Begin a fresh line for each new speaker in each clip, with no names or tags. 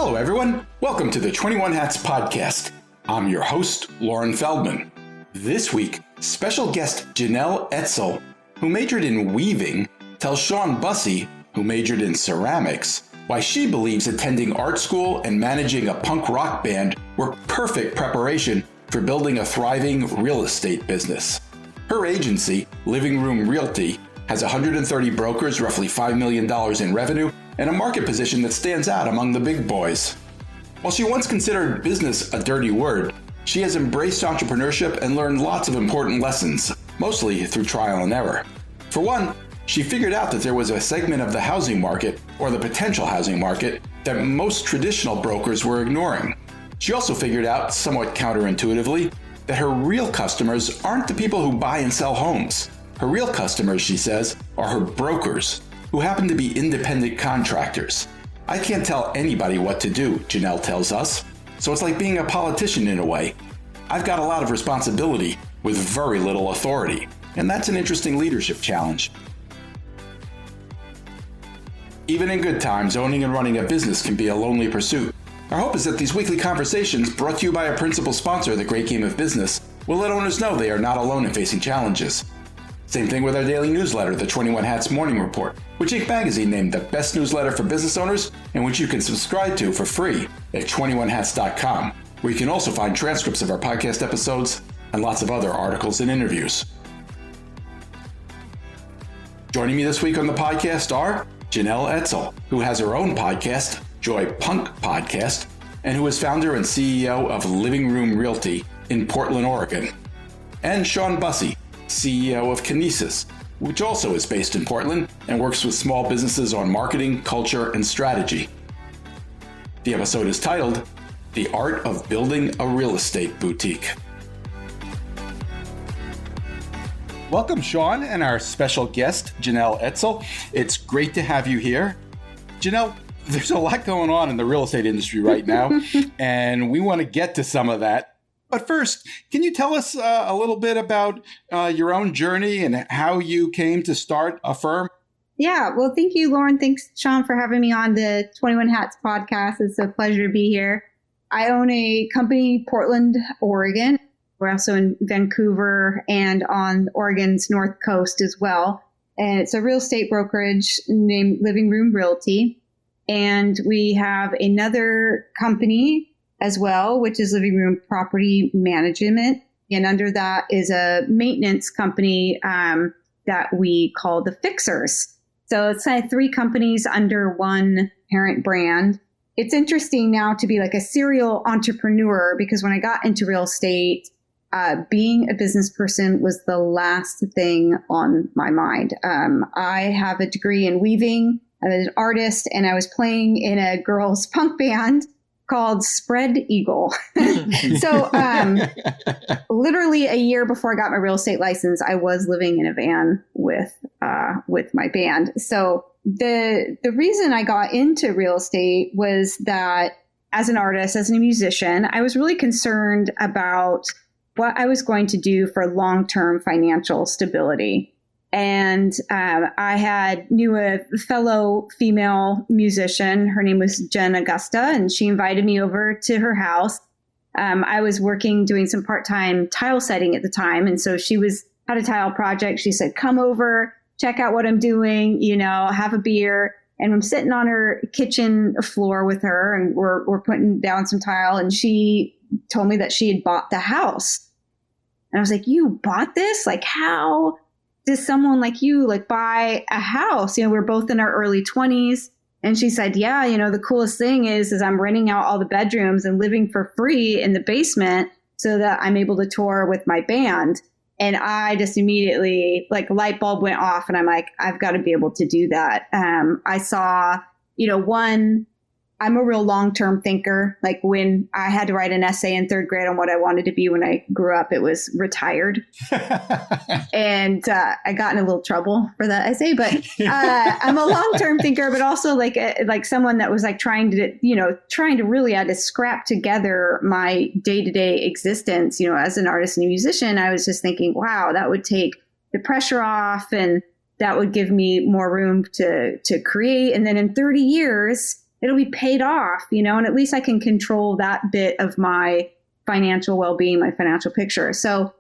Hello, everyone. Welcome to the 21 Hats podcast. I'm your host, Lauren Feldman. This week, special guest Jenelle Etzel, who majored in weaving, tells Shawn Busse, who majored in ceramics, why she believes attending art school and managing a punk rock band were perfect preparation for building a thriving real estate business. Her agency, Room Realty, has 130 brokers, roughly $5 million in revenue, and a market position that stands out among the big boys. While she once considered business a dirty word, she has embraced entrepreneurship and learned lots of important lessons, mostly through trial and error. For one, she figured out that there was a segment of the housing market, or the potential housing market, that most traditional brokers were ignoring. She also figured out, somewhat counterintuitively, that her real customers aren't the people who buy and sell homes. Her real customers, she says, are her brokers, who happen to be independent contractors. I can't tell anybody what to do, Jenelle tells us, so it's like being a politician in a way. I've got a lot of responsibility with very little authority, and that's an interesting leadership challenge. Even in good times, owning and running a business can be a lonely pursuit. Our hope is that these weekly conversations, brought to you by a principal sponsor of the great game of business, will let owners know they are not alone in facing challenges. Same thing with our daily newsletter, the 21 Hats Morning Report, which Inc. magazine named the best newsletter for business owners and which you can subscribe to for free at 21hats.com, where you can also find transcripts of our podcast episodes and lots of other articles and interviews. Joining me this week on the podcast are Jenelle Etzel, who has her own podcast, Joy Punk Podcast, and who is founder and CEO of Room Realty in Portland, Oregon, and Shawn Busse, CEO of Kinesis, which also is based in Portland and works with small businesses on marketing, culture, and strategy. The episode is titled, The Art of Building a Real Estate Boutique. Welcome, Shawn, and our special guest, Jenelle Etzel. It's great to have you here. Jenelle, there's a lot going on in the real estate industry right now, and we want to get to some of that. But first, can you tell us a little bit about your own journey and how you came to start a firm?
Yeah, well, thank you, Lauren. Thanks, Shawn, for having me on the 21 Hats podcast. It's a pleasure to be here. I own a company, Portland, Oregon. We're also in Vancouver and on Oregon's north coast as well. And it's a real estate brokerage named Room Realty. And we have another company as well, which is Living Room Property Management. And under that is a maintenance company that we call the Fixers. So it's kind of three companies under one parent brand. It's interesting now to be like a serial entrepreneur because when I got into real estate, being a business person was the last thing on my mind. I have a degree in weaving. I'm an artist, and I was playing in a girls' punk band called Spread Eagle. So literally a year before I got my real estate license, I was living in a van with my band. So the reason I got into real estate was that as an artist, as a musician, I was really concerned about what I was going to do for long-term financial stability. And I knew a fellow female musician. Her name was Jen Augusta, and she invited me over to her house. I was doing some part-time tile setting at the time. And so she had a tile project. She said, come over, check out what I'm doing, have a beer. And I'm sitting on her kitchen floor with her, and we're putting down some tile. And she told me that she had bought the house. And I was like, you bought this? Like, how does someone like you buy a house? We're both in our early 20s. And she said, yeah, the coolest thing is I'm renting out all the bedrooms and living for free in the basement so that I'm able to tour with my band. And I just immediately, light bulb went off, and I'm like, I've got to be able to do that. I saw, I'm a real long-term thinker. Like when I had to write an essay in third grade on what I wanted to be when I grew up, it was retired. And I got in a little trouble for that essay, but I'm a long-term thinker, but also like someone that was trying to really had to scrap together my day-to-day existence, as an artist and a musician. I was just thinking, wow, that would take the pressure off and that would give me more room to create. And then in 30 years, it'll be paid off, and at least I can control that bit of my financial well-being, my financial picture. So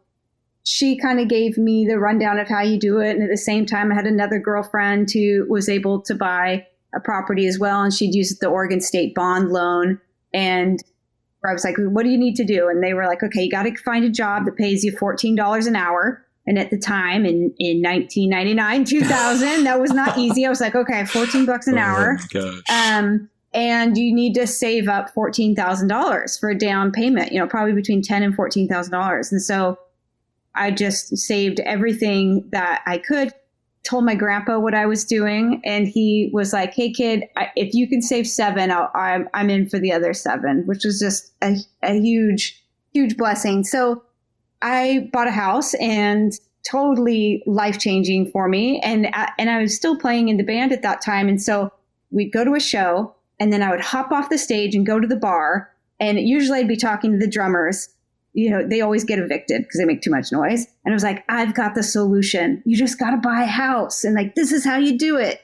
she kind of gave me the rundown of how you do it. And at the same time, I had another girlfriend who was able to buy a property as well. And she'd used the Oregon State bond loan. And I was like, what do you need to do? And they were like, okay, you got to find a job that pays you $14 an hour. And at the time in 1999, 2000, that was not easy. I was like, okay, $14 an hour. And you need to save up $14,000 for a down payment, probably between $10,000 and $14,000. And so I just saved everything that I could, told my grandpa what I was doing. And he was like, hey, kid, if you can save $7,000, I'm in for the other $7,000, which was just a huge, huge blessing. So I bought a house and totally life-changing for me. And I was still playing in the band at that time. And so we'd go to a show and then I would hop off the stage and go to the bar. And usually I'd be talking to the drummers. They always get evicted because they make too much noise. And I was like, I've got the solution. You just got to buy a house. And like, this is how you do it.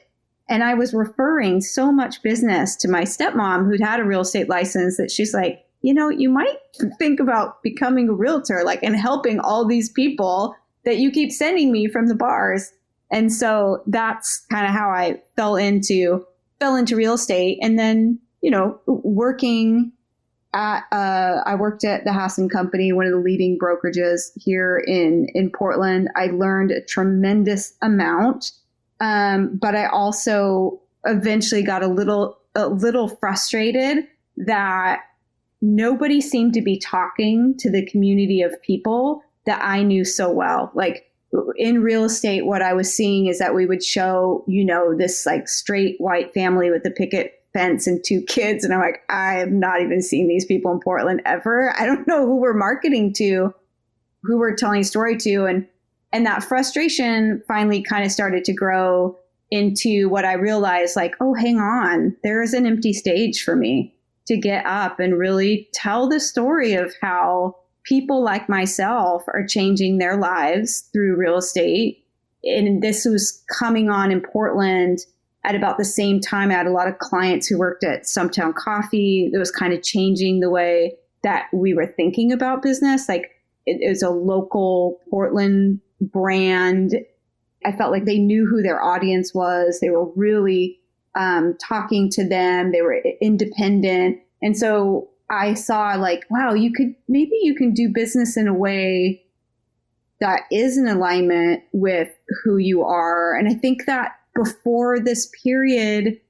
And I was referring so much business to my stepmom who'd had a real estate license that she's like, you might think about becoming a realtor, and helping all these people that you keep sending me from the bars. And so that's kind of how I fell into real estate. And then, working I worked at the Hassan Company, one of the leading brokerages here in Portland. I learned a tremendous amount, but I also eventually got a little frustrated that nobody seemed to be talking to the community of people that I knew so well. Like in real estate, what I was seeing is that we would show, this straight white family with the picket fence and 2 kids. And I'm like, I have not even seen these people in Portland ever. I don't know who we're marketing to, who we're telling a story to. And that frustration finally kind of started to grow into what I realized, oh, hang on, there is an empty stage for me to get up and really tell the story of how people like myself are changing their lives through real estate. And this was coming on in Portland at about the same time. I had a lot of clients who worked at Stumptown Coffee. It was kind of changing the way that we were thinking about business. It was a local Portland brand. I felt like they knew who their audience was. They were really talking to them. They were independent. And so I saw wow, you can do business in a way that is in alignment with who you are. And I think that before this period,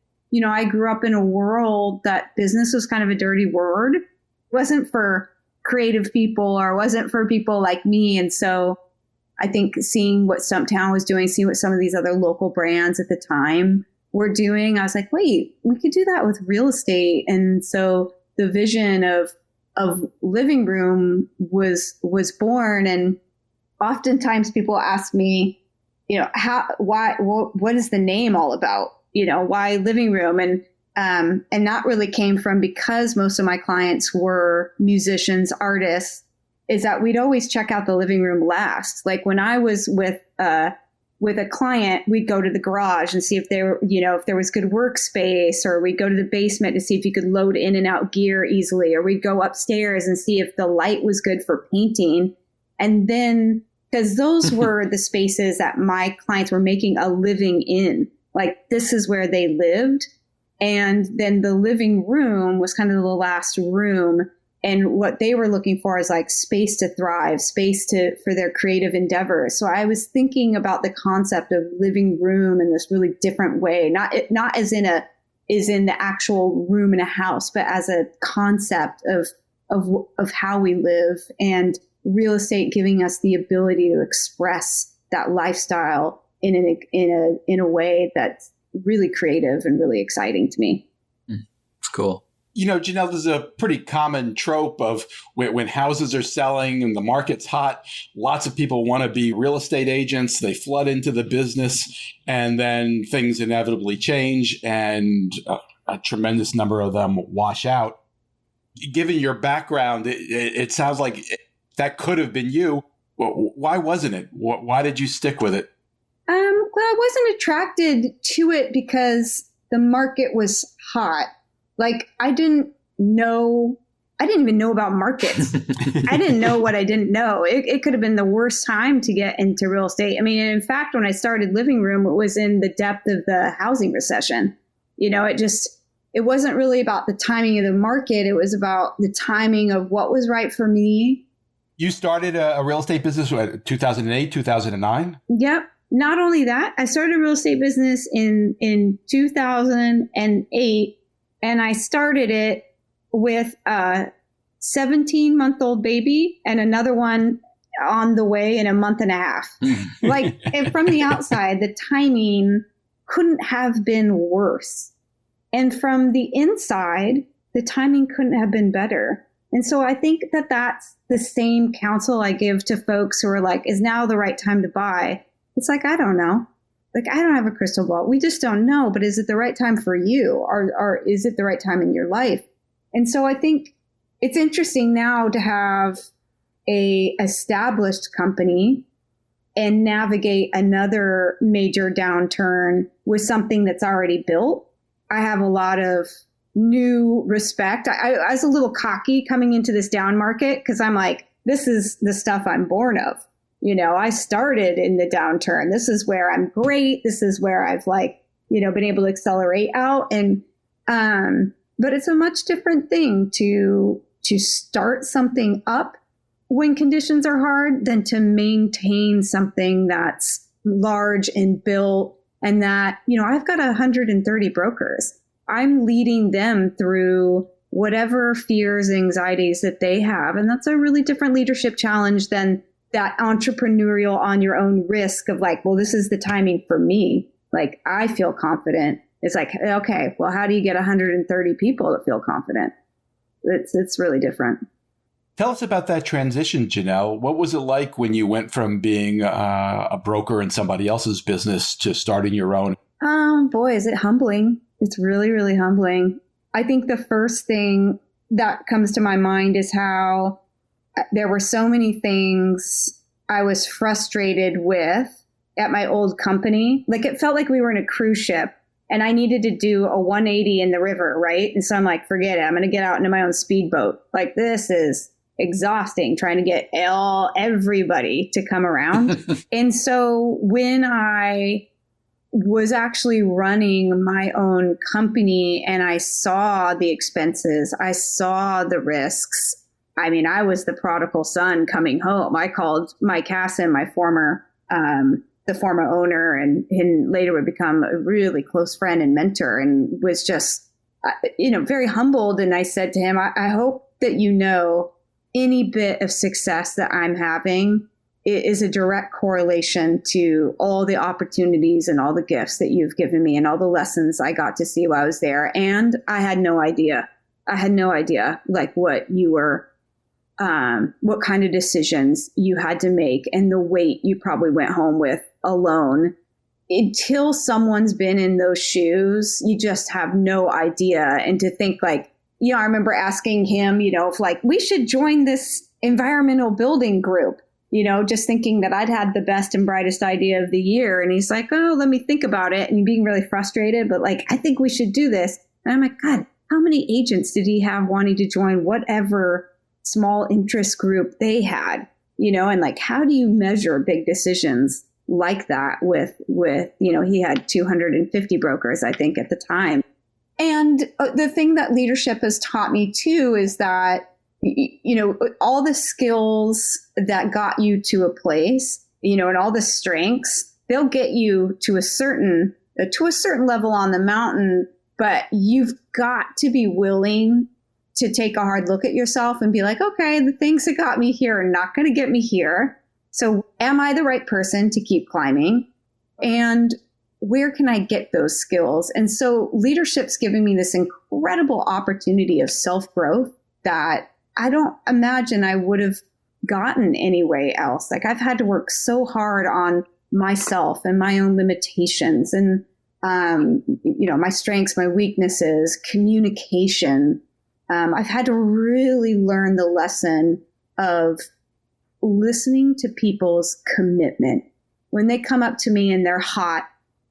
I grew up in a world that business was kind of a dirty word. It wasn't for creative people or wasn't for people like me. And so I think seeing what Stumptown was doing, seeing what some of these other local brands at the time were doing, I was like, wait, we could do that with real estate. And so the vision of Living Room was born. And oftentimes people ask me, what is the name all about? Why Living Room? And that really came from, because most of my clients were musicians, artists, is that we'd always check out the living room last. Like when I was with a client, we'd go to the garage and see if there was good workspace, or we'd go to the basement to see if you could load in and out gear easily, or we'd go upstairs and see if the light was good for painting. And then, because those were the spaces that my clients were making a living in, this is where they lived. And then the living room was kind of the last room. And what they were looking for is space to thrive, for their creative endeavors. So I was thinking about the concept of living room in this really different way, not as in the actual room in a house, but as a concept of how we live, and real estate giving us the ability to express that lifestyle in a way that's really creative and really exciting to me.
It's cool.
Jenelle, there's a pretty common trope of when houses are selling and the market's hot, lots of people want to be real estate agents. They flood into the business, and then things inevitably change, and a tremendous number of them wash out. Given your background, it sounds like that could have been you. Why wasn't it? Why did you stick with it?
Well, I wasn't attracted to it because the market was hot. Like I didn't even know about markets. I didn't know what I didn't know. It could have been the worst time to get into real estate. I mean, in fact, when I started Living Room, it was in the depth of the housing recession. It wasn't really about the timing of the market. It was about the timing of what was right for me.
You started a real estate business in 2008, 2009?
Yep. Not only that, I started a real estate business in 2008, and I started it with a 17-month-old baby and another one on the way in a month and a half. Like, and from the outside, the timing couldn't have been worse. And from the inside, the timing couldn't have been better. And so I think that that's the same counsel I give to folks who are like, is now the right time to buy? It's like, I don't know. Like, I don't have a crystal ball. We just don't know. But is it the right time for you? Or is it the right time in your life? And so I think it's interesting now to have a established company and navigate another major downturn with something that's already built. I have a lot of new respect. I was a little cocky coming into this down market because I'm like, this is the stuff I'm born of. I started in the downturn. This is where I'm great. This is where I've been able to accelerate out. And, but it's a much different thing to start something up when conditions are hard than to maintain something that's large and built. And that, I've got 130 brokers. I'm leading them through whatever fears, anxieties that they have. And that's a really different leadership challenge than that entrepreneurial on your own risk of like, well, this is the timing for me. Like, I feel confident. It's like, okay, well, how do you get 130 people to feel confident? It's really different.
Tell us about that transition, Jenelle. What was it like when you went from being a broker in somebody else's business to starting your own?
Boy, is it humbling. It's really, really humbling. I think the first thing that comes to my mind is how there were so many things I was frustrated with at my old company. Like, it felt like we were in a cruise ship and I needed to do a 180 in the river, right? And so I'm like, forget it. I'm going to get out into my own speedboat. Like, this is exhausting trying to get everybody to come around. And so when I was actually running my own company and I saw the expenses, I saw the risks. I mean, I was the prodigal son coming home. I called Mike Hassan, my the former owner, and later would become a really close friend and mentor, and was just, very humbled. And I said to him, I hope that any bit of success that I'm having is a direct correlation to all the opportunities and all the gifts that you've given me and all the lessons I got to see while I was there. And I had no idea. Like what you were, what kind of decisions you had to make and the weight you probably went home with alone. Until someone's been in those shoes, you just have no idea. And to think like, I remember asking him, if like we should join this environmental building group, just thinking that I'd had the best and brightest idea of the year. And he's like, oh, let me think about it. And being really frustrated, but like, I think we should do this. And I'm like, God, how many agents did he have wanting to join whatever small interest group they had, and like, how do you measure big decisions like that with, he had 250 brokers, I think, at the time. And the thing that leadership has taught me too is that, all the skills that got you to a place, and all the strengths, they'll get you to a certain level on the mountain, but you've got to be willing to take a hard look at yourself and be like, okay, the things that got me here are not going to get me here. So am I the right person to keep climbing? And where can I get those skills? And so leadership's giving me this incredible opportunity of self-growth that I don't imagine I would have gotten anywhere else. Like, I've had to work so hard on myself and my own limitations and, my strengths, my weaknesses, communication. I've had to really learn the lesson of listening to people's commitment. When they come up to me and they're hot,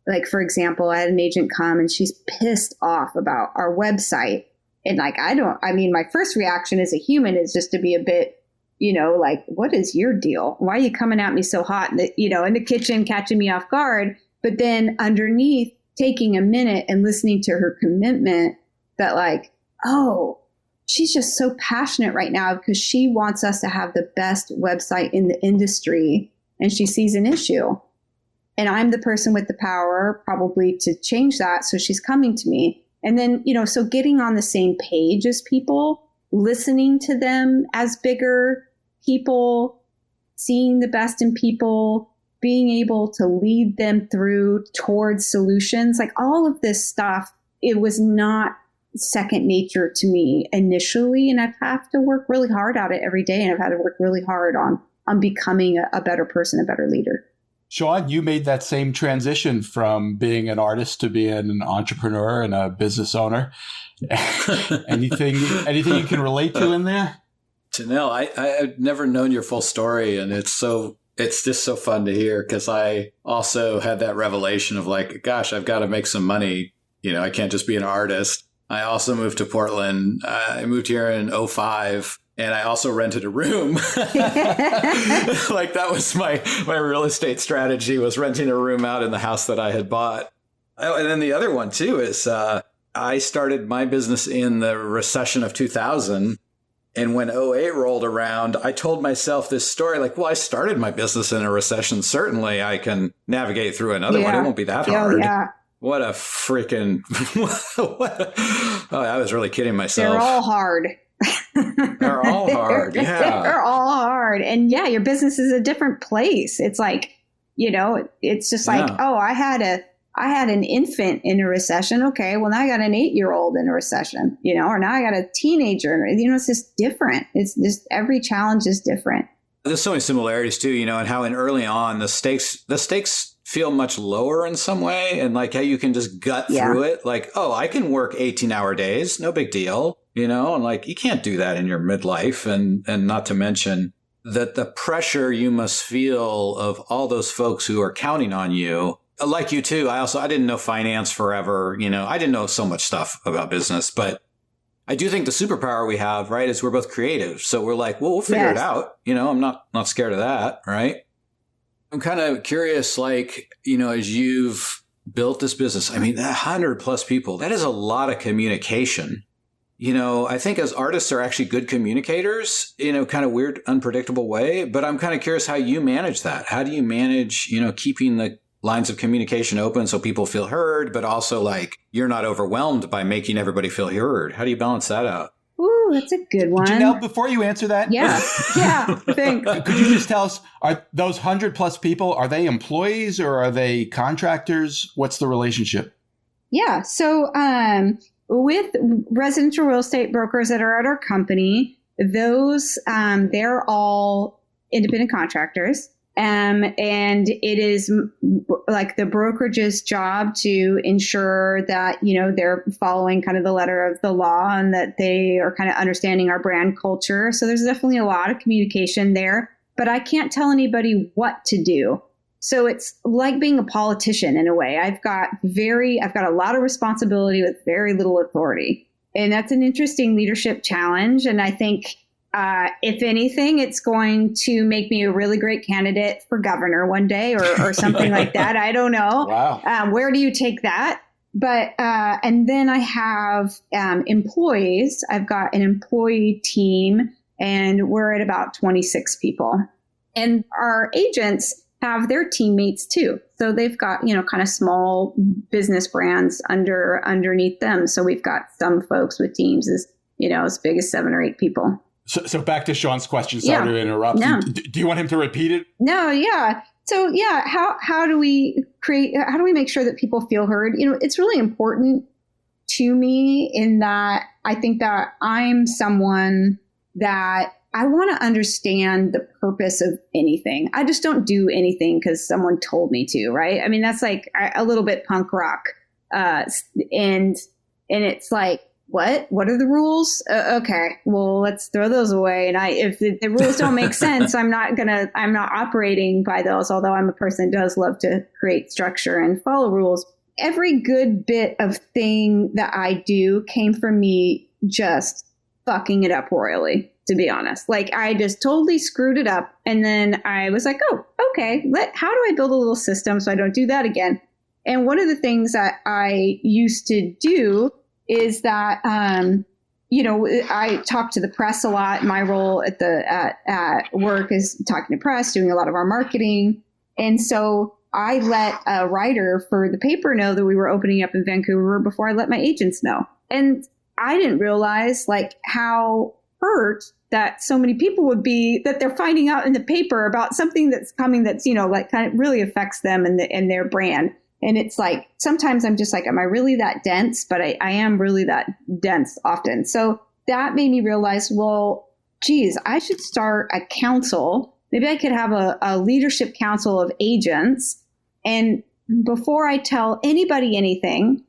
like, for example, I had an agent come and she's pissed off about our website. And like, my first reaction as a human is just to be a bit, like, what is your deal? Why are you coming at me so hot, in the kitchen, catching me off guard? But then underneath, taking a minute and listening to her commitment that like, oh, she's just so passionate right now because she wants us to have the best website in the industry. And she sees an issue. And I'm the person with the power probably to change that. So she's coming to me. And then, so getting on the same page as people, listening to them as bigger people, seeing the best in people, being able to lead them through towards solutions, like all of this stuff, it was not second nature to me initially. And I've had to work really hard at it every day. And I've had to work really hard on becoming a better person, a better leader.
Shawn, you made that same transition from being an artist to being an entrepreneur and a business owner. Anything you can relate to in there?
Janelle, I've never known your full story, and it's just so fun to hear because I also had that revelation of like, gosh, I've got to make some money. I can't just be an artist. I also moved to Portland. I moved here in 2005. And I also rented a room. Like that was my real estate strategy, was renting a room out in the house that I had bought. Oh, and then the other one too is I started my business in the recession of 2000. And when 2008 rolled around, I told myself this story like, well, I started my business in a recession. Certainly I can navigate through another one. It won't be that hard.
Yeah.
What a freaking, I was really kidding myself.
They're all hard.
They're all hard. Yeah.
They're all hard. And yeah, your business is a different place. It's like, it's just like, oh, I had an infant in a recession. Okay. Well, now I got an 8-year-old in a recession, or now I got a teenager, it's just different. It's just every challenge is different.
There's so many similarities too, and how in early on the stakes feel much lower in some way. And like how you can just gut through it. Like, oh, I can work 18-hour days. No big deal. And like, you can't do that in your midlife. And not to mention that the pressure you must feel of all those folks who are counting on you, like you too. I didn't know finance forever. I didn't know so much stuff about business, but I do think the superpower we have, right, is we're both creative. So we're like, well, we'll figure it out. I'm not scared of that. Right. I'm kind of curious, like, as you've built this business, 100+ people, that is a lot of communication. I think as artists are actually good communicators in a kind of weird, unpredictable way. But I'm kind of curious how you manage that. How do you manage, keeping the lines of communication open so people feel heard, but also like you're not overwhelmed by making everybody feel heard? How do you balance that out?
Ooh, that's a good one.
Janelle, before you answer that.
Yeah. Thanks.
Could you just tell us, are those 100+ people, are they employees or are they contractors? What's the relationship?
Yeah. So, with residential real estate brokers that are at our company, those, they're all independent contractors. And it is like the brokerage's job to ensure that, they're following kind of the letter of the law and that they are kind of understanding our brand culture. So there's definitely a lot of communication there, but I can't tell anybody what to do. So it's like being a politician in a way. I've got a lot of responsibility with very little authority. And that's an interesting leadership challenge. And I think, if anything, it's going to make me a really great candidate for governor one day or something like that. I don't know.
Wow.
Where do you take that? But, and then I have employees. I've got an employee team and we're at about 26 people. And our agents have their teammates too. So they've got, kind of small business brands underneath them. So we've got some folks with teams as big as 7 or 8 people.
So back to Shawn's question. Sorry to interrupt.
No.
Do you want him to repeat it?
No. Yeah. So yeah, how do we make sure that people feel heard? It's really important to me in that I think that I'm someone that I want to understand the purpose of anything. I just don't do anything because someone told me to, right? That's like a little bit punk rock. And it's like, what are the rules? Okay, well, let's throw those away. And if the rules don't make sense, I'm not operating by those, although I'm a person that does love to create structure and follow rules. Every good bit of thing that I do came from me just fucking it up royally, to be honest. Like I just totally screwed it up. And then I was like, oh, okay, how do I build a little system so I don't do that again? And one of the things that I used to do is that, I talk to the press a lot. My role at work is talking to press, doing a lot of our marketing. And so I let a writer for the paper know that we were opening up in Vancouver before I let my agents know. And I didn't realize like how hurt that so many people would be that they're finding out in the paper about something that's coming that's, like kind of really affects them and their brand. And it's like, sometimes I'm just like, am I really that dense? But I am really that dense often. So that made me realize, well, geez, I should start a council. Maybe I could have a leadership council of agents. And before I tell anybody anything,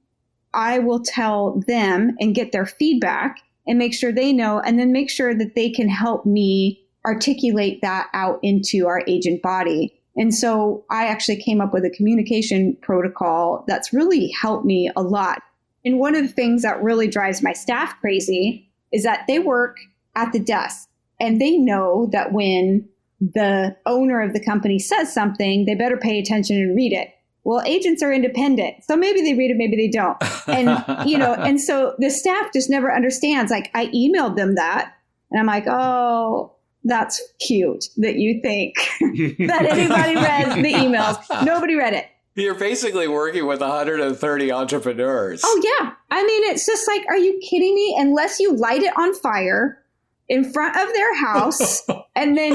I will tell them and get their feedback and make sure they know, and then make sure that they can help me articulate that out into our agent body. And so I actually came up with a communication protocol that's really helped me a lot. And one of the things that really drives my staff crazy is that they work at the desk and they know that when the owner of the company says something, they better pay attention and read it. Well, agents are independent. So maybe they read it, maybe they don't. And, and so the staff just never understands. Like I emailed them that and I'm like, oh, that's cute that you think that anybody read the emails. Nobody read it.
You're basically working with 130 entrepreneurs.
Oh, yeah. I mean, it's just like, are you kidding me? Unless you light it on fire in front of their house and then,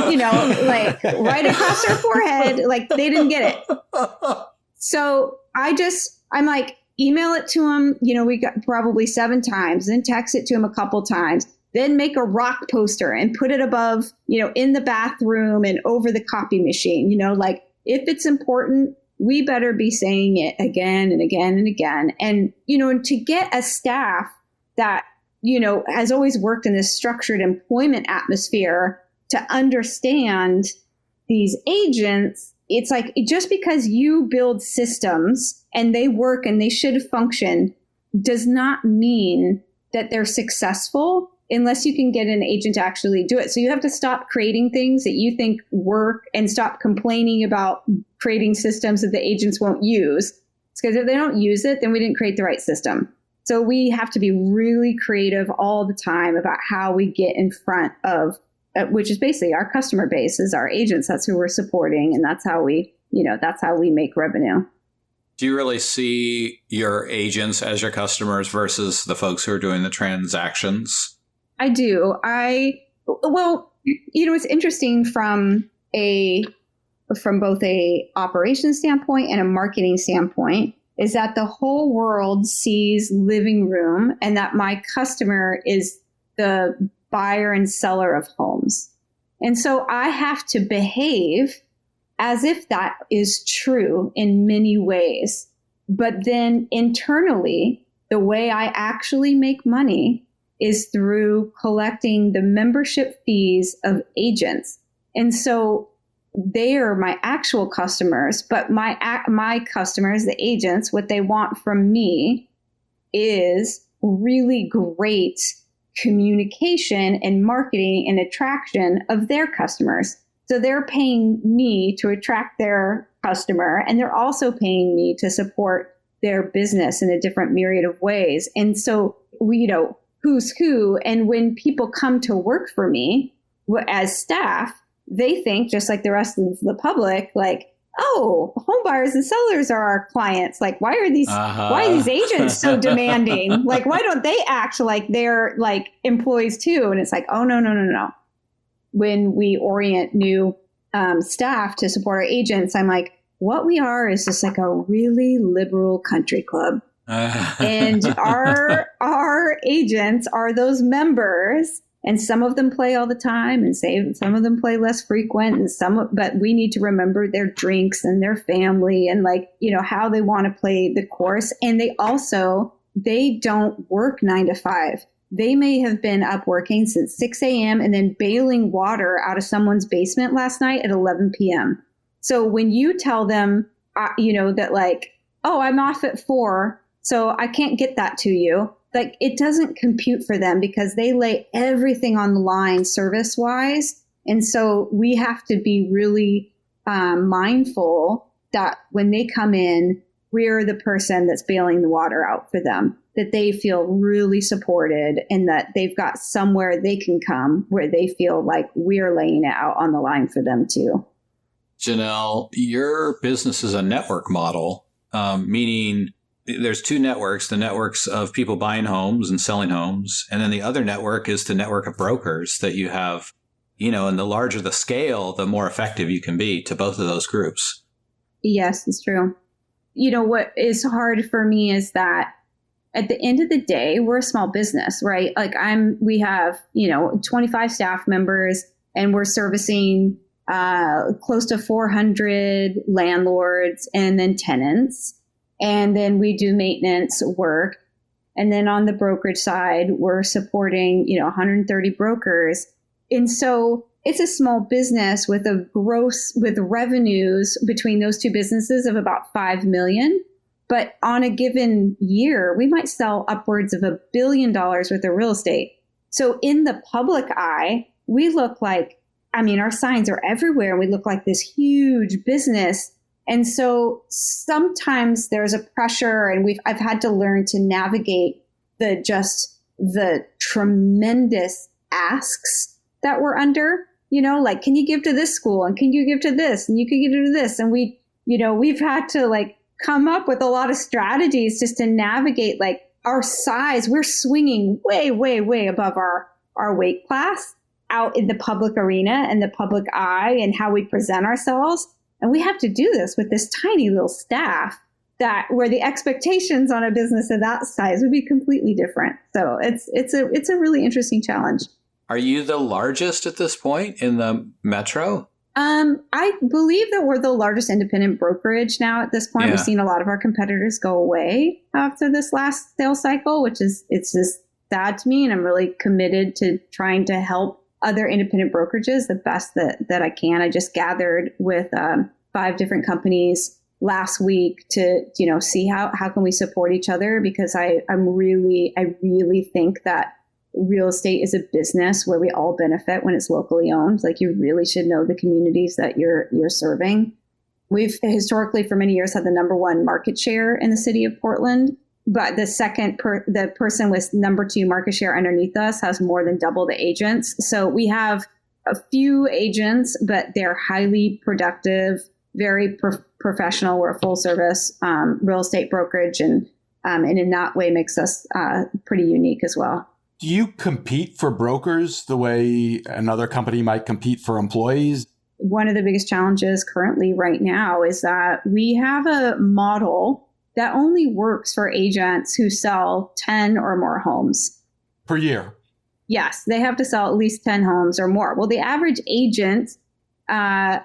like right across their forehead, like they didn't get it. So I'm like, email it to them. We got probably 7 times, then text it to them a couple times. Then make a rock poster and put it above, in the bathroom and over the copy machine. Like if it's important, we better be saying it again and again and again. And, and to get a staff that, has always worked in this structured employment atmosphere to understand these agents, it's like just because you build systems and they work and they should function does not mean that they're successful unless you can get an agent to actually do it. So you have to stop creating things that you think work and stop complaining about creating systems that the agents won't use. It's because if they don't use it, then we didn't create the right system. So we have to be really creative all the time about how we get in front of, which is basically our customer base is our agents. That's who we're supporting. And that's how we make revenue.
Do you really see your agents as your customers versus the folks who are doing the transactions?
I do. It's interesting from both a operations standpoint and a marketing standpoint is that the whole world sees Living Room and that my customer is the buyer and seller of homes. And so I have to behave as if that is true in many ways. But then internally, the way I actually make money is through collecting the membership fees of agents. And so they are my actual customers, but my customers, the agents, what they want from me is really great communication and marketing and attraction of their customers. So they're paying me to attract their customer, and they're also paying me to support their business in a different myriad of ways. And so we, who's who. And when people come to work for me as staff, they think just like the rest of the public, like, oh, home buyers and sellers are our clients. Like, why are these agents so demanding? Like, why don't they act like they're like employees too? And it's like, oh, no. When we orient new staff to support our agents, I'm like, what we are is just like a really liberal country club. And our agents are those members, and some of them play all the time, and some of them play less frequent, and but we need to remember their drinks and their family and how they want to play the course. And they don't work 9 to 5. They may have been up working since 6 a.m. and then bailing water out of someone's basement last night at 11 p.m. So when you tell them, that like, oh, I'm off at 4, so I can't get that to you. like it doesn't compute for them because they lay everything on the line service wise. And so we have to be really mindful that when they come in, we're the person that's bailing the water out for them, that they feel really supported and that they've got somewhere they can come where they feel like we're laying it out on the line for them too.
Jenelle, your business is a network model, meaning there's two networks, the networks of people buying homes and selling homes. And then the other network is the network of brokers that you have, and the larger the scale, the more effective you can be to both of those groups.
Yes, it's true. What is hard for me is that at the end of the day, we're a small business, right? Like we have, 25 staff members and we're servicing close to 400 landlords and then tenants. And then we do maintenance work. And then on the brokerage side, we're supporting, 130 brokers. And so it's a small business with revenues between those two businesses of about 5 million. But on a given year, we might sell upwards of $1 billion worth of real estate. So in the public eye, we look like, our signs are everywhere. We look like this huge business. And so sometimes there's a pressure, and I've had to learn to navigate the tremendous asks that we're under, like, can you give to this school and can you give to this and you can give to this? And we've had to come up with a lot of strategies just to navigate our size. We're swinging way, way, way above our weight class out in the public arena and the public eye and how we present ourselves. And we have to do this with this tiny little staff where the expectations on a business of that size would be completely different. So it's a really interesting challenge.
Are you the largest at this point in the metro?
I believe that we're the largest independent brokerage now at this point. Yeah. We've seen a lot of our competitors go away after this last sales cycle, it's just sad to me. And I'm really committed to trying to help other independent brokerages the best that I can. I just gathered with 5 different companies last week to, see how can we support each other, because I really think that real estate is a business where we all benefit when it's locally owned. Like, you really should know the communities that you're serving. We've historically for many years had the number 1 market share in the city of Portland, but the person with number 2 market share underneath us has more than double the agents. So we have a few agents, but they're highly productive, very professional. We're a full service real estate brokerage, and in that way makes us pretty unique as well.
Do you compete for brokers the way another company might compete for employees?
One of the biggest challenges currently right now is that we have a model that only works for agents who sell 10 or more homes
per year.
Yes, they have to sell at least 10 homes or more. Well, the average agent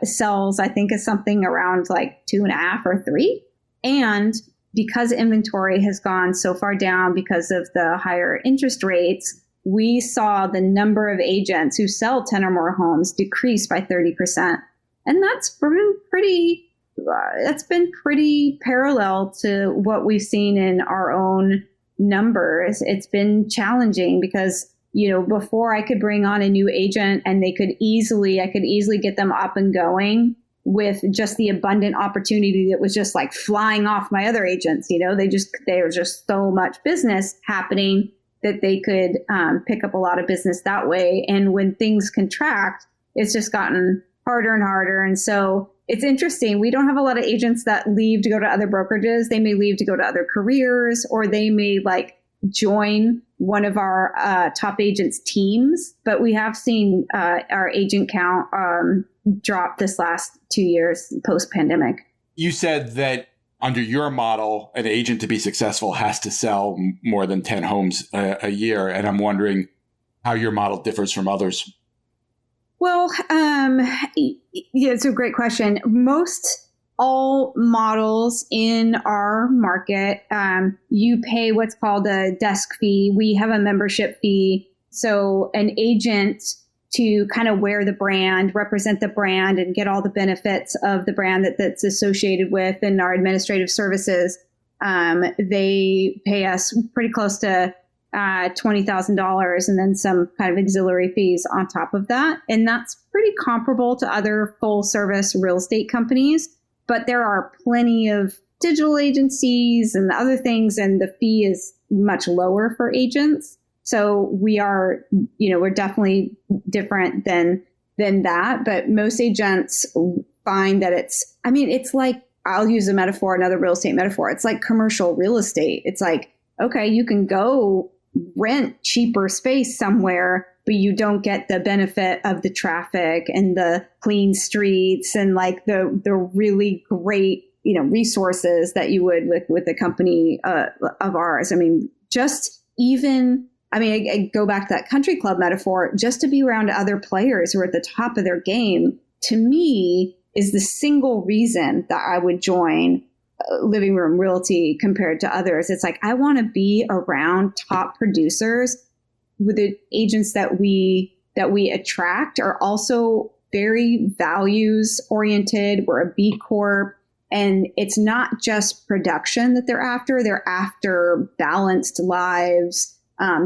sells, I think, is something around 2.5 or 3. And because inventory has gone so far down because of the higher interest rates, we saw the number of agents who sell 10 or more homes decrease by 30%. And that's been pretty parallel to what we've seen in our own numbers. It's been challenging because, before I could bring on a new agent and I could easily get them up and going with just the abundant opportunity that was just flying off my other agents. There was just so much business happening that they could pick up a lot of business that way. And when things contract, it's just gotten harder and harder. And so it's interesting. We don't have a lot of agents that leave to go to other brokerages. They may leave to go to other careers, or they may join one of our top agents' teams. But we have seen our agent count drop this last 2 years post-pandemic.
You said that under your model, an agent to be successful has to sell more than 10 homes a year. And I'm wondering how your model differs from others.
Well, it's a great question. All models in our market, you pay what's called a desk fee. We have a membership fee. So an agent, to kind of wear the brand, represent the brand, and get all the benefits of the brand that's associated with, and our administrative services, they pay us pretty close to $20,000 and then some kind of auxiliary fees on top of that. And that's pretty comparable to other full service real estate companies. But there are plenty of digital agencies and other things, and the fee is much lower for agents. So we are, we're definitely different than that. But most agents find that it's like, I'll use a metaphor, another real estate metaphor. It's like commercial real estate. It's like, okay, you can go rent cheaper space somewhere, but you don't get the benefit of the traffic and the clean streets and like the really great, resources that you would with a company of ours. I mean, I go back to that country club metaphor, just to be around other players who are at the top of their game, to me, is the single reason that I would join Living Room Realty compared to others. It's like, I want to be around top producers. With the agents that we attract are also very values oriented. We're a B Corp. And it's not just production that they're after balanced lives.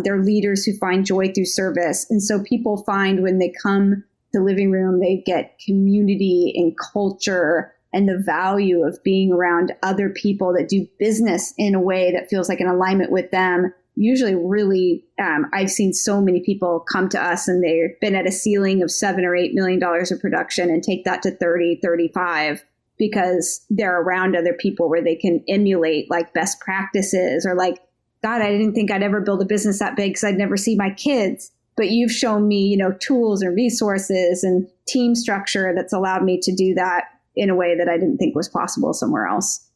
They're leaders who find joy through service. And so people find when they come to Living Room, they get community and culture and the value of being around other people that do business in a way that feels like an alignment with them. Usually really, I've seen so many people come to us and they've been at a ceiling of $7 or $8 million of production and take that to 30, 35 because they're around other people where they can emulate like best practices or like, God, I didn't think I'd ever build a business that big because I'd never see my kids. But you've shown me, tools and resources and team structure that's allowed me to do that in a way that I didn't think was possible somewhere else.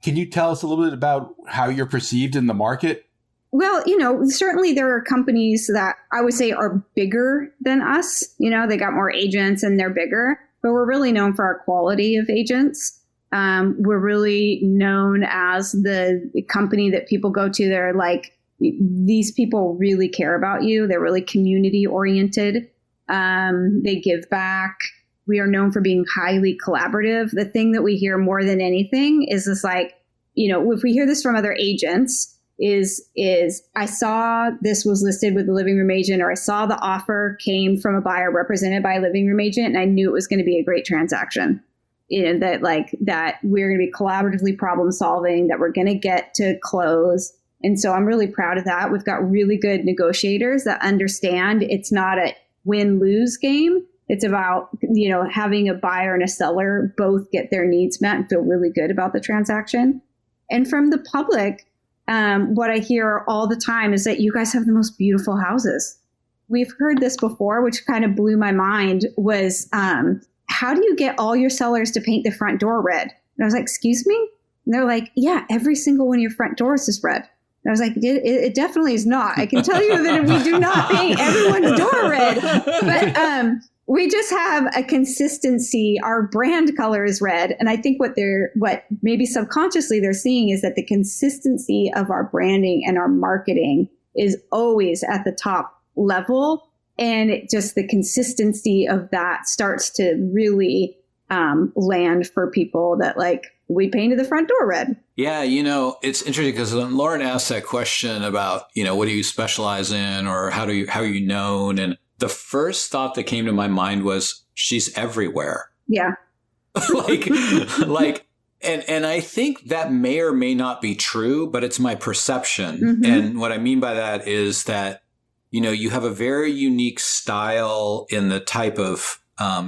Can you tell us a little bit about how you're perceived in the market?
Well, certainly there are companies that I would say are bigger than us. They got more agents and they're bigger, but we're really known for our quality of agents. We're really known as the company that people go to. They're like, these people really care about you. They're really community oriented. They give back. We are known for being highly collaborative. The thing that we hear more than anything is this like, if we hear this from other agents, is I saw this was listed with the Living Room agent, or I saw the offer came from a buyer represented by a Living Room agent, and I knew it was going to be a great transaction. That we're going to be collaboratively problem solving, that we're going to get to close. And so I'm really proud of that. We've got really good negotiators that understand it's not a win-lose game. It's about, having a buyer and a seller both get their needs met and feel really good about the transaction. And from the public, what I hear all the time is that you guys have the most beautiful houses. We've heard this before, which kind of blew my mind, was how do you get all your sellers to paint the front door red? And I was like, excuse me? And they're like, yeah, every single one of your front doors is red. And I was like, it definitely is not. I can tell you that we do not paint everyone's door red. But we just have a consistency. Our brand color is red. And I think what maybe subconsciously they're seeing is that the consistency of our branding and our marketing is always at the top level. And just the consistency of that starts to really land for people that like, we painted the front door red.
Yeah, it's interesting because when Lauren asked that question about, what do you specialize in or how are you known? And the first thought that came to my mind was she's everywhere.
Yeah.
And I think that may or may not be true, but it's my perception.
Mm-hmm.
And what I mean by that is that, you have a very unique style in the type of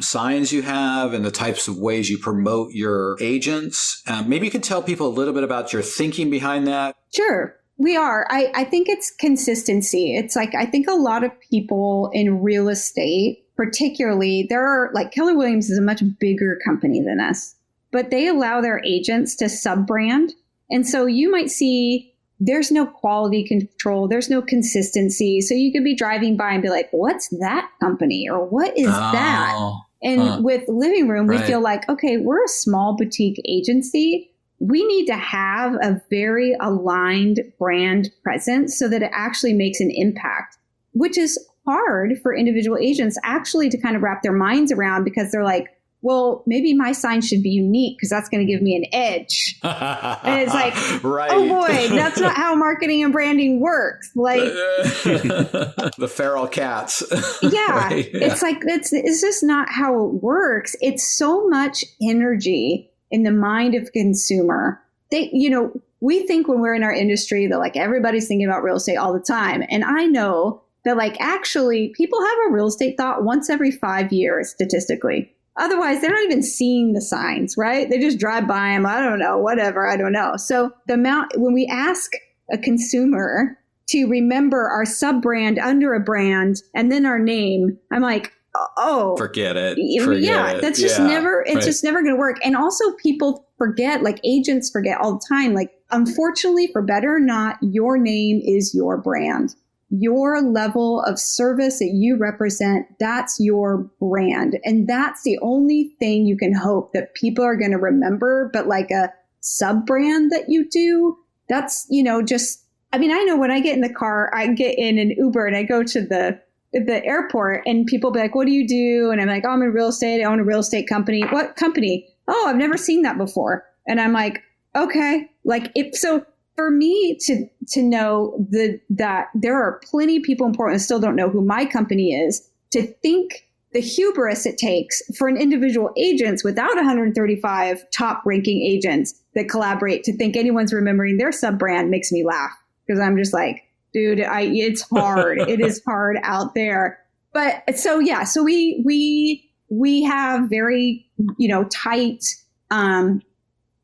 signs you have and the types of ways you promote your agents. Maybe you could tell people a little bit about your thinking behind that.
Sure. We are. I think it's consistency. It's like, I think a lot of people in real estate, particularly, there are like Keller Williams is a much bigger company than us, but they allow their agents to sub-brand. And so you might see there's no quality control. There's no consistency. So you could be driving by and be like, what's that company? Or what is that? And with Living Room, we feel like, okay, we're a small boutique agency. We need to have a very aligned brand presence so that it actually makes an impact, which is hard for individual agents actually to kind of wrap their minds around because they're like, well, maybe my sign should be unique because that's going to give me an edge. And it's like,
right.
oh boy, that's not how marketing and branding works. Like
the feral cats.
Yeah,
Right?
it's like, it's just not how it works. It's so much energy in the mind of consumer. We think when we're in our industry that like everybody's thinking about real estate all the time. And I know that like actually people have a real estate thought once every 5 years statistically. Otherwise, they're not even seeing the signs, right? They just drive by them. I don't know, whatever. I don't know. So when we ask a consumer to remember our sub-brand under a brand and then our name, I'm like, oh,
forget it.
That's just just never going to work. And also people forget, like agents forget all the time. Like, unfortunately, for better or not, your name is your brand. Your level of service that you represent, that's your brand. And that's the only thing you can hope that people are going to remember. But like a sub-brand that you do, that's, I know when I get in the car, I get in an Uber and I go to the airport and people be like, what do you do? And I'm like, oh, I'm in real estate. I own a real estate company. What company? Oh, I've never seen that before. And I'm like, okay. Like for me to know that there are plenty of people in Portland that still don't know who my company is, to think the hubris it takes for an individual agents without 135 top ranking agents that collaborate to think anyone's remembering their sub brand makes me laugh, because I'm just like, dude, it's hard. It is hard out there. But so we have very, tight,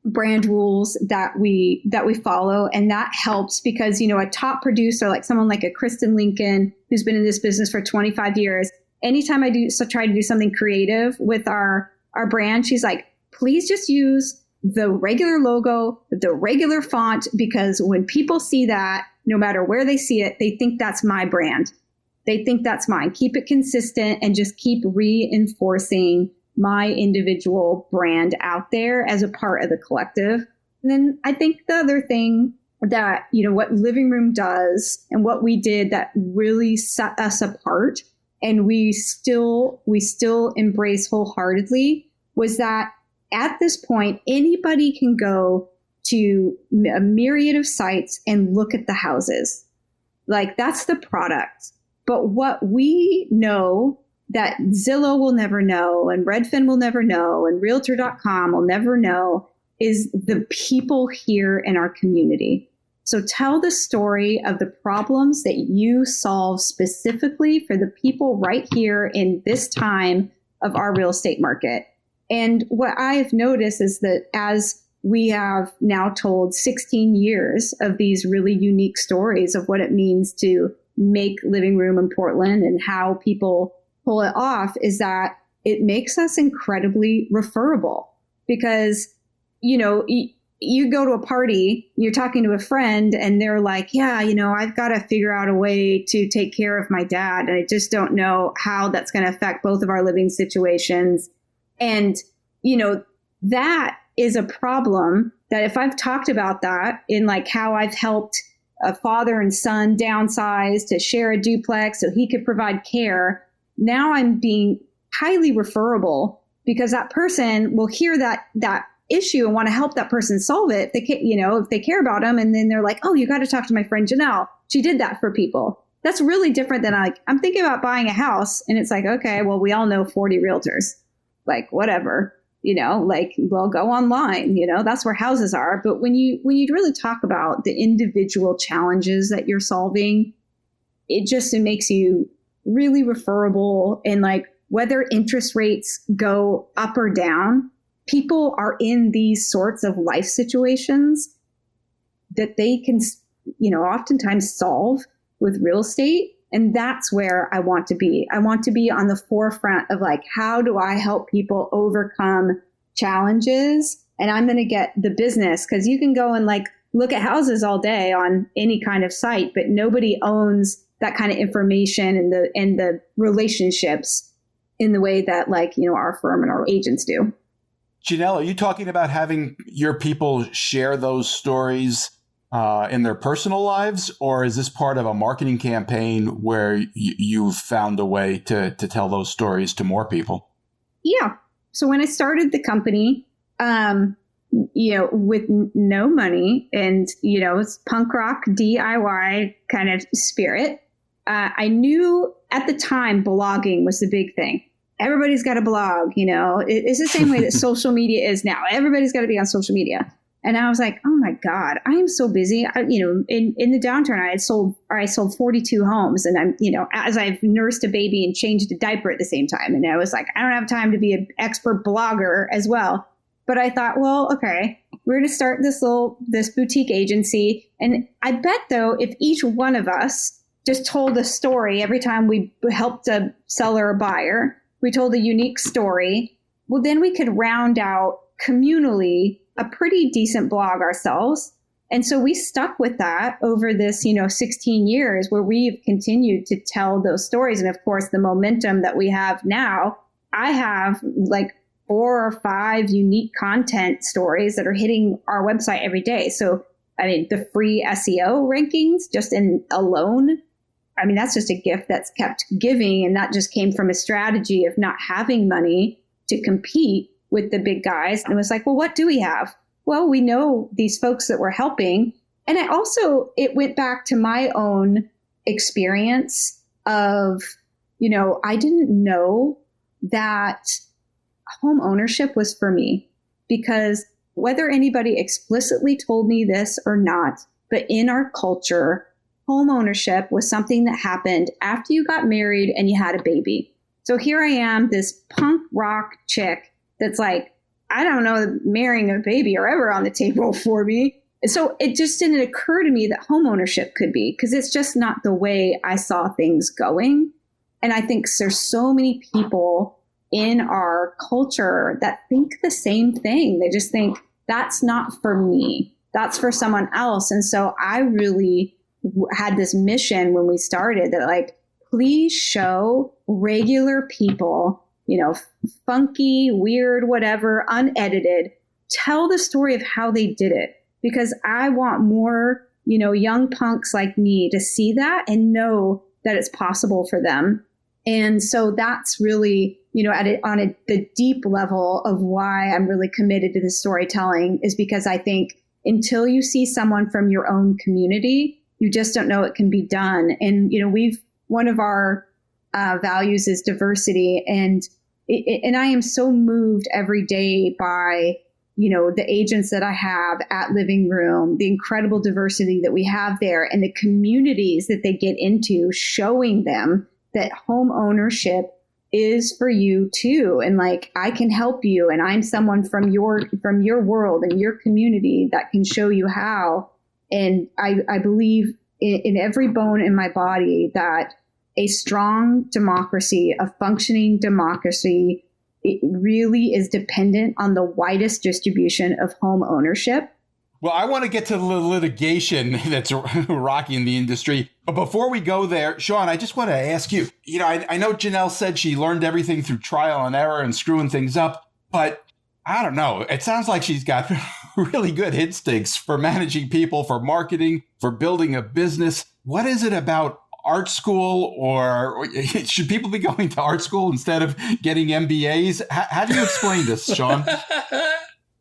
brand rules that we follow. And that helps because, a top producer, like someone like a Kristen Lincoln, who's been in this business for 25 years, anytime I try to do something creative with our brand, she's like, please just use the regular logo, the regular font, because when people see that, no matter where they see it, they think that's my brand. They think that's mine. Keep it consistent and just keep reinforcing my individual brand out there as a part of the collective. And then I think the other thing that, what Living Room does and what we did that really set us apart and we still embrace wholeheartedly was that at this point, anybody can go to a myriad of sites and look at the houses. Like, that's the product. But what we know that Zillow will never know and Redfin will never know and Realtor.com will never know is the people here in our community. So tell the story of the problems that you solve specifically for the people right here in this time of our real estate market. And what I have noticed is that as we have now told 16 years of these really unique stories of what it means to make Living Room in Portland and how people pull it off, is that it makes us incredibly referable. Because, you go to a party, you're talking to a friend and they're like, yeah, I've got to figure out a way to take care of my dad. And I just don't know how that's going to affect both of our living situations. And, that is a problem that if I've talked about that in like how I've helped a father and son downsize to share a duplex so he could provide care, now I'm being highly referable because that person will hear that issue and want to help that person solve it. If they care about them, and then they're like, oh, you got to talk to my friend Jenelle. She did that for people. That's really different than I'm thinking about buying a house. And it's like, okay, well, we all know 40 realtors, like whatever, well, go online, that's where houses are. But when you really talk about the individual challenges that you're solving, it makes you really referable. And like whether interest rates go up or down, people are in these sorts of life situations that they can, oftentimes solve with real estate. And that's where I want to be. I want to be on the forefront of like, how do I help people overcome challenges? And I'm going to get the business, because you can go and like look at houses all day on any kind of site, but nobody owns that kind of information and the relationships in the way that like, our firm and our agents do.
Jenelle, are you talking about having your people share those stories in their personal lives, or is this part of a marketing campaign where you've found a way to tell those stories to more people?
Yeah. So when I started the company, with no money and, it's punk rock DIY kind of spirit, I knew at the time blogging was the big thing. Everybody's got a blog, it's the same way that social media is now. Everybody's got to be on social media. And I was like, oh my God, I am so busy. In the downturn, I sold 42 homes, and I'm, as I've nursed a baby and changed a diaper at the same time. And I was like, I don't have time to be an expert blogger as well. But I thought, well, okay, we're going to start this boutique agency. And I bet though, if each one of us just told a story every time we helped a seller or buyer, we told a unique story, well, then we could round out communally a pretty decent blog ourselves. And so we stuck with that over this, 16 years where we've continued to tell those stories. And of course, the momentum that we have now, I have like 4 or 5 unique content stories that are hitting our website every day. So, the free SEO rankings just in alone, that's just a gift that's kept giving. And that just came from a strategy of not having money to compete with the big guys. And it was like, well, what do we have? Well, we know these folks that we're helping. And it went back to my own experience of, I didn't know that home ownership was for me, because whether anybody explicitly told me this or not, but in our culture, home ownership was something that happened after you got married and you had a baby. So here I am, this punk rock chick that's like, I don't know that marrying a baby are ever on the table for me. So it just didn't occur to me that home ownership could be, because it's just not the way I saw things going. And I think there's so many people in our culture that think the same thing. They just think that's not for me, that's for someone else. And so I really had this mission when we started that, like, please show regular people, funky, weird, whatever, unedited, tell the story of how they did it, because I want more, young punks like me to see that and know that it's possible for them. And so that's really, the deep level of why I'm really committed to the storytelling, is because I think until you see someone from your own community, you just don't know it can be done. And, one of our values is diversity. And I am so moved every day by, the agents that I have at Living Room, the incredible diversity that we have there, and the communities that they get into, showing them that home ownership is for you too. And like, I can help you, and I'm someone from your world and your community that can show you how. And I believe in every bone in my body that a strong democracy, a functioning democracy, it really is dependent on the widest distribution of home ownership.
Well, I want to get to the litigation that's rocking the industry. But before we go there, Shawn, I just want to ask you, I know Jenelle said she learned everything through trial and error and screwing things up, but I don't know. It sounds like she's got really good instincts for managing people, for marketing, for building a business. What is it about art school, or should people be going to art school instead of getting MBAs? How do you explain this, Shawn?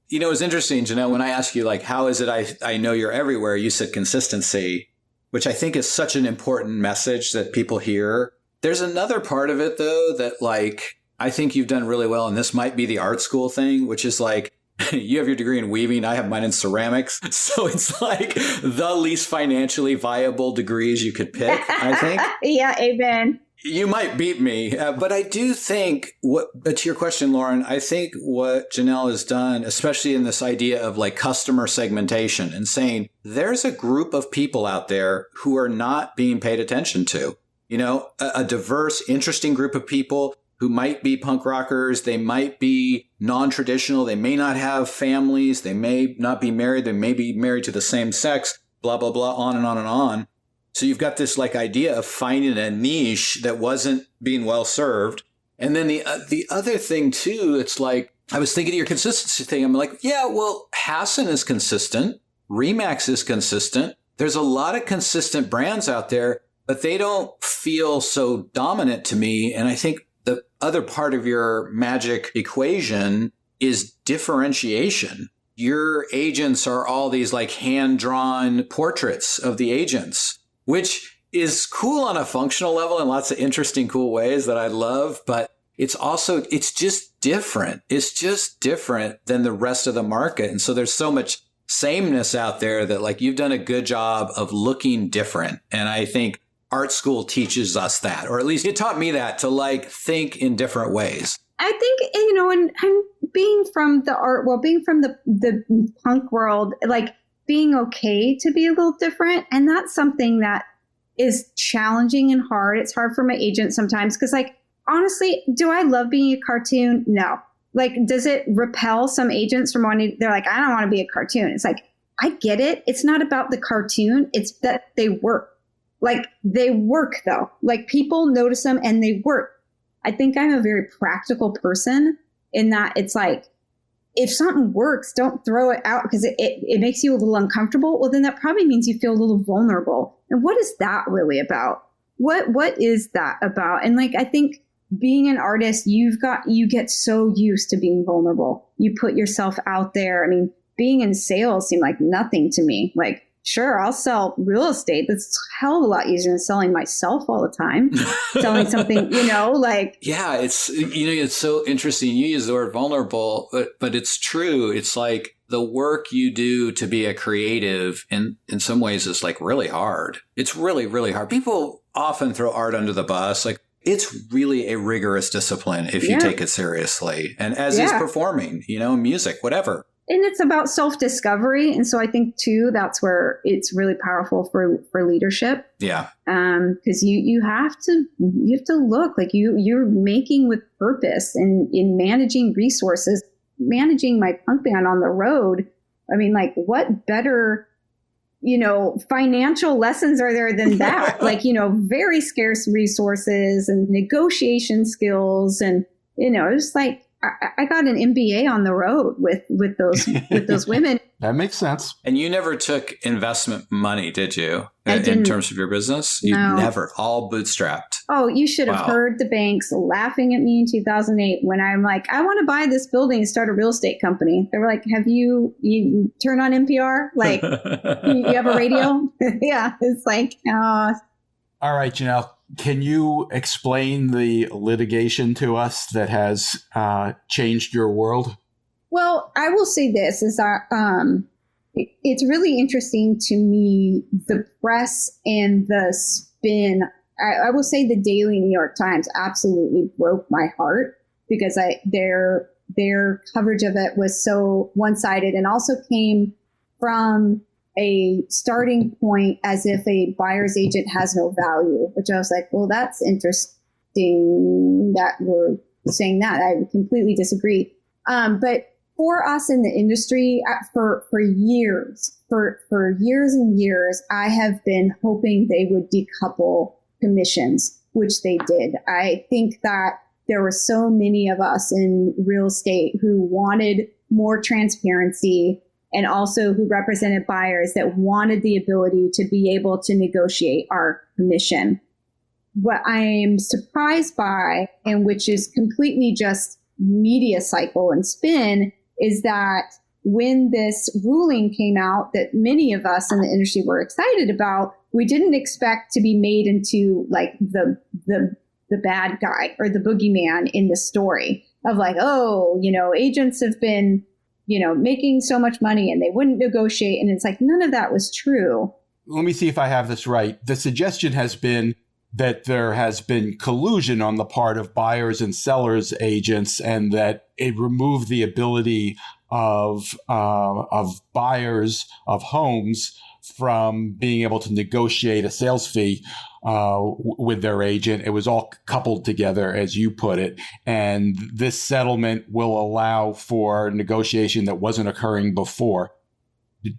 It's interesting, Jenelle, when I ask you, like, how is it I know you're everywhere, you said consistency, which I think is such an important message that people hear. There's another part of it, though, that, like, I think you've done really well, and this might be the art school thing, which is like, you have your degree in weaving, I have mine in ceramics. So it's like the least financially viable degrees you could pick, I think.
Yeah, amen.
You might beat me, but I do think but to your question, Lauren, I think what Jenelle has done, especially in this idea of like customer segmentation and saying there's a group of people out there who are not being paid attention to, a diverse, interesting group of people who might be punk rockers. They might be non-traditional. They may not have families. They may not be married. They may be married to the same sex, blah, blah, blah, on and on and on. So you've got this like idea of finding a niche that wasn't being well served. And then the other thing too, it's like, I was thinking of your consistency thing. I'm like, yeah, well, Hassan is consistent. Remax is consistent. There's a lot of consistent brands out there, but they don't feel so dominant to me. And I think the other part of your magic equation is differentiation. Your agents are all these like hand-drawn portraits of the agents, which is cool on a functional level in lots of interesting, cool ways that I love. But it's just different. It's just different than the rest of the market. And so there's so much sameness out there that like you've done a good job of looking different. And I think art school teaches us that, or at least it taught me that, to like think in different ways.
I think, and I'm being from the punk world, like being okay to be a little different. And that's something that is challenging and hard. It's hard for my agent sometimes because, like, honestly, do I love being a cartoon? No. Like, does it repel some agents from wanting, they're like, I don't want to be a cartoon. It's like, I get it. It's not about the cartoon. It's that they work. Like, they work though. Like, people notice them and they work. I think I'm a very practical person in that it's like, if something works, don't throw it out because it makes you a little uncomfortable. Well, then that probably means you feel a little vulnerable. And what is that really about? What is that about? And like, I think being an artist, you get so used to being vulnerable. You put yourself out there. I mean, being in sales seemed like nothing to me. Like, sure, I'll sell real estate. That's a hell of a lot easier than selling myself all the time. Selling something, like. Yeah,
it's so interesting. You use the word vulnerable, but it's true. It's like the work you do to be a creative in some ways is like really hard. It's really, really hard. People often throw art under the bus. Like, it's really a rigorous discipline if you take it seriously. And as is performing, music, whatever.
And it's about self-discovery. And so I think, too, that's where it's really powerful for leadership.
Yeah.
Because you have to look like you're making with purpose and in managing resources, managing my punk band on the road. I mean, like, what better, financial lessons are there than that? Like, very scarce resources and negotiation skills. And, it's like, I got an MBA on the road with those women.
That makes sense.
And you never took investment money, did you?
I didn't.
In terms of your business? You never, all bootstrapped.
Oh, you should have heard the banks laughing at me in 2008 when I'm like, I want to buy this building and start a real estate company. They were like, have you turn on NPR? Like, you have a radio? Yeah. It's like,
All right, Jenelle, can you explain the litigation to us that has changed your world?
Well, I will say this is that it's really interesting to me, the press and the spin. I will say the Daily New York Times absolutely broke my heart because their coverage of it was so one-sided and also came from a starting point as if a buyer's agent has no value, which I was like, well, that's interesting that we're saying that. I completely disagree. But for us in the industry, for years and years, I have been hoping they would decouple commissions, which they did. I think that there were so many of us in real estate who wanted more transparency and also who represented buyers that wanted the ability to be able to negotiate our commission. What I am surprised by, and which is completely just media cycle and spin, is that when this ruling came out that many of us in the industry were excited about, we didn't expect to be made into like the bad guy or the boogeyman in the story of like, agents have been making so much money and they wouldn't negotiate. And it's like, none of that was true.
Let me see if I have this right. The suggestion has been that there has been collusion on the part of buyers and sellers agents, and that it removed the ability of buyers of homes from being able to negotiate a sales fee with their agent. It was all coupled together, as you put it. And this settlement will allow for negotiation that wasn't occurring before.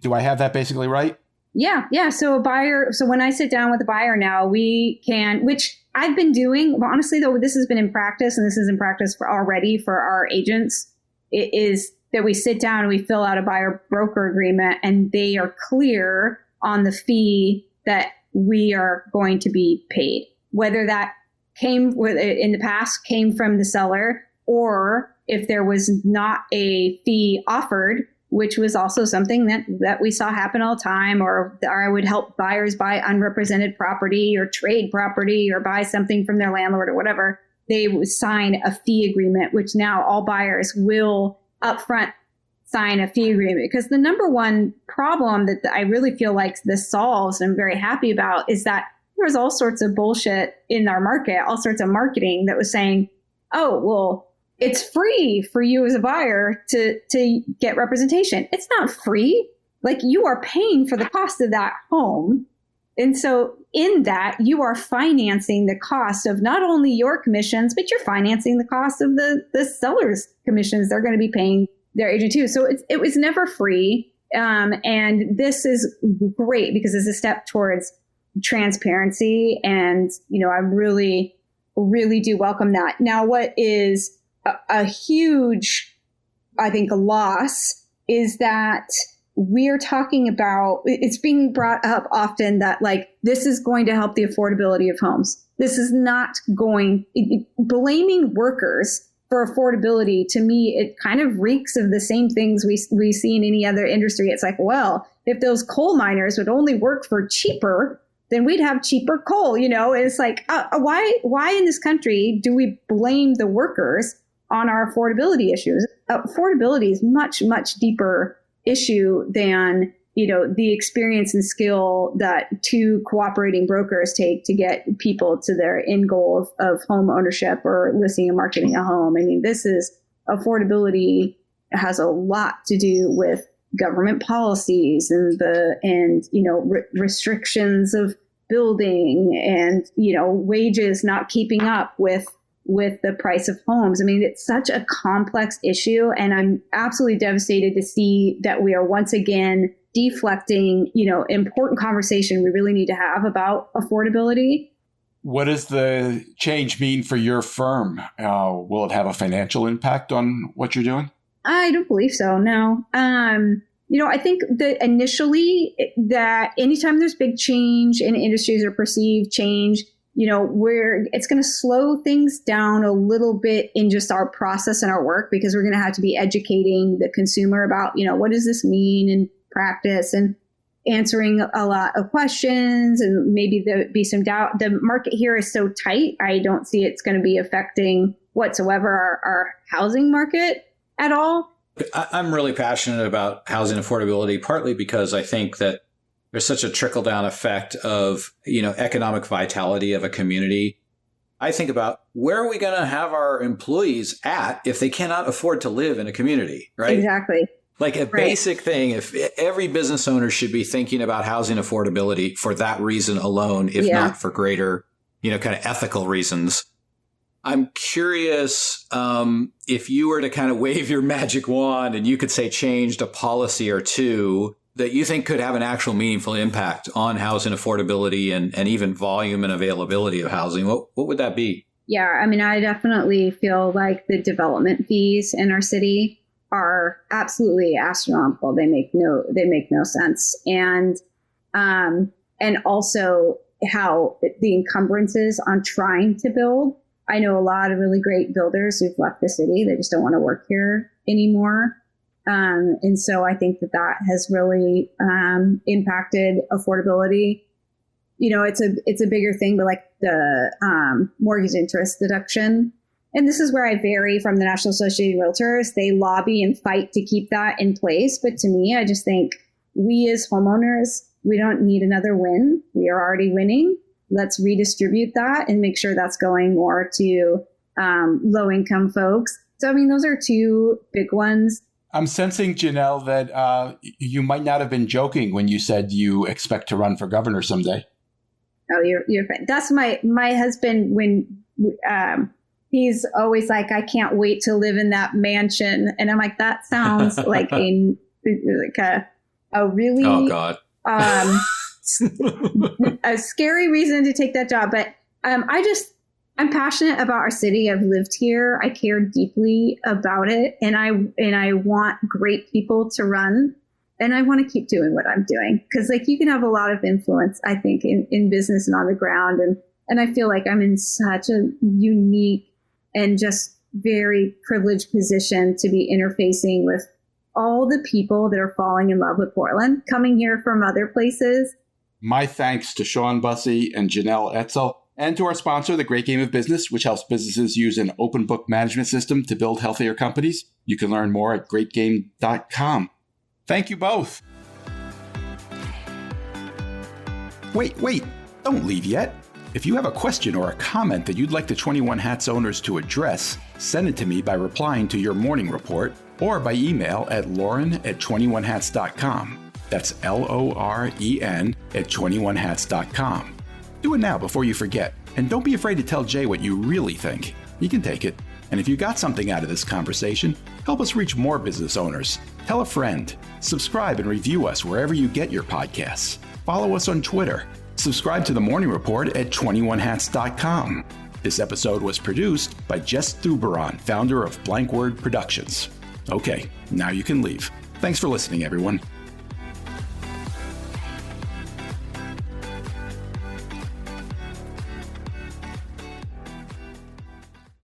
Do I have that basically right?
Yeah. So when I sit down with a buyer now, we can, which I've been doing, honestly, though, this has been in practice, and this is in practice for our agents. It is that we sit down and we fill out a buyer broker agreement, and they are clear on the fee that we are going to be paid, whether that came with it in the past came from the seller, or if there was not a fee offered, which was also something that we saw happen all the time, or I would help buyers buy unrepresented property or trade property or buy something from their landlord or whatever. They would sign a fee agreement, which now all buyers will upfront sign a fee agreement. Because the number one problem that I really feel like this solves, and I'm very happy about, is that there was all sorts of bullshit in our market, all sorts of marketing that was saying, oh, well, it's free for you as a buyer to get representation. It's not free. Like, you are paying for the cost of that home. And so in that, you are financing the cost of not only your commissions, but you're financing the cost of the seller's commissions they're going to be paying their agent too. So it was never free. And this is great because it's a step towards transparency. And, I really, really do welcome that. Now, what is a huge, I think, loss is that we're talking about, it's being brought up often that this is going to help the affordability of homes. This is not blaming workers for affordability. To me, it kind of reeks of the same things we see in any other industry. It's like, well, if those coal miners would only work for cheaper, then we'd have cheaper coal, And it's like, why in this country do we blame the workers on our affordability issues? Affordability is much, much deeper issue than, the experience and skill that two cooperating brokers take to get people to their end goal of home ownership or listing and marketing a home. I mean, affordability has a lot to do with government policies and restrictions of building and, wages not keeping up with the price of homes. I mean, it's such a complex issue, and I'm absolutely devastated to see that we are once again deflecting, important conversation we really need to have about affordability.
What does the change mean for your firm? Will it have a financial impact on what you're doing?
I don't believe so, no. I think that initially that anytime there's big change in industries or perceived change, it's going to slow things down a little bit in just our process and our work, because we're going to have to be educating the consumer about, what does this mean in practice, and answering a lot of questions, and maybe there'll be some doubt. The market here is so tight. I don't see it's going to be affecting whatsoever our housing market at all.
I'm really passionate about housing affordability, partly because I think that there's such a trickle-down effect of, economic vitality of a community. I think about, where are we going to have our employees at if they cannot afford to live in a community, right?
Exactly.
Like a basic thing, if every business owner should be thinking about housing affordability for that reason alone, if not for greater, kind of ethical reasons. I'm curious if you were to kind of wave your magic wand and you could say changed a policy or two that you think could have an actual meaningful impact on housing affordability and even volume and availability of housing, what would that be?
Yeah, I mean, I definitely feel like the development fees in our city are absolutely astronomical. They make no sense. And also how the encumbrances on trying to build. I know a lot of really great builders who've left the city. They just don't want to work here anymore. And so I think that has really impacted affordability. It's a bigger thing, but like the mortgage interest deduction. And this is where I vary from the National Association of Realtors. They lobby and fight to keep that in place. But to me, I just think we as homeowners, we don't need another win. We are already winning. Let's redistribute that and make sure that's going more to low-income folks. So, I mean, those are two big ones.
I'm sensing, Jenelle, that you might not have been joking when you said you expect to run for governor someday.
Oh, you're fine. That's my husband when he's always like, I can't wait to live in that mansion. And I'm like, that sounds like a really
oh God.
A scary reason to take that job. But I'm passionate about our city. I've lived here. I care deeply about it. And I want great people to run. And I want to keep doing what I'm doing. Because you can have a lot of influence, I think, in business and on the ground. And And I feel like I'm in such a unique and just very privileged position to be interfacing with all the people that are falling in love with Portland, coming here from other places.
My thanks to Shawn Busse and Jenelle Etzel, and to our sponsor, The Great Game of Business, which helps businesses use an open book management system to build healthier companies. You can learn more at greatgame.com. Thank you both. Wait, don't leave yet. If you have a question or a comment that you'd like the 21 Hats owners to address, send it to me by replying to your morning report or by email at lauren@21hats.com. That's LOREN @21hats.com. Do it now before you forget. And don't be afraid to tell Jay what you really think. He can take it. And if you got something out of this conversation, help us reach more business owners. Tell a friend. Subscribe and review us wherever you get your podcasts. Follow us on Twitter. Subscribe to The Morning Report at 21hats.com. This episode was produced by Jess Thuberon, founder of Blank Word Productions. Okay, now you can leave. Thanks for listening, everyone.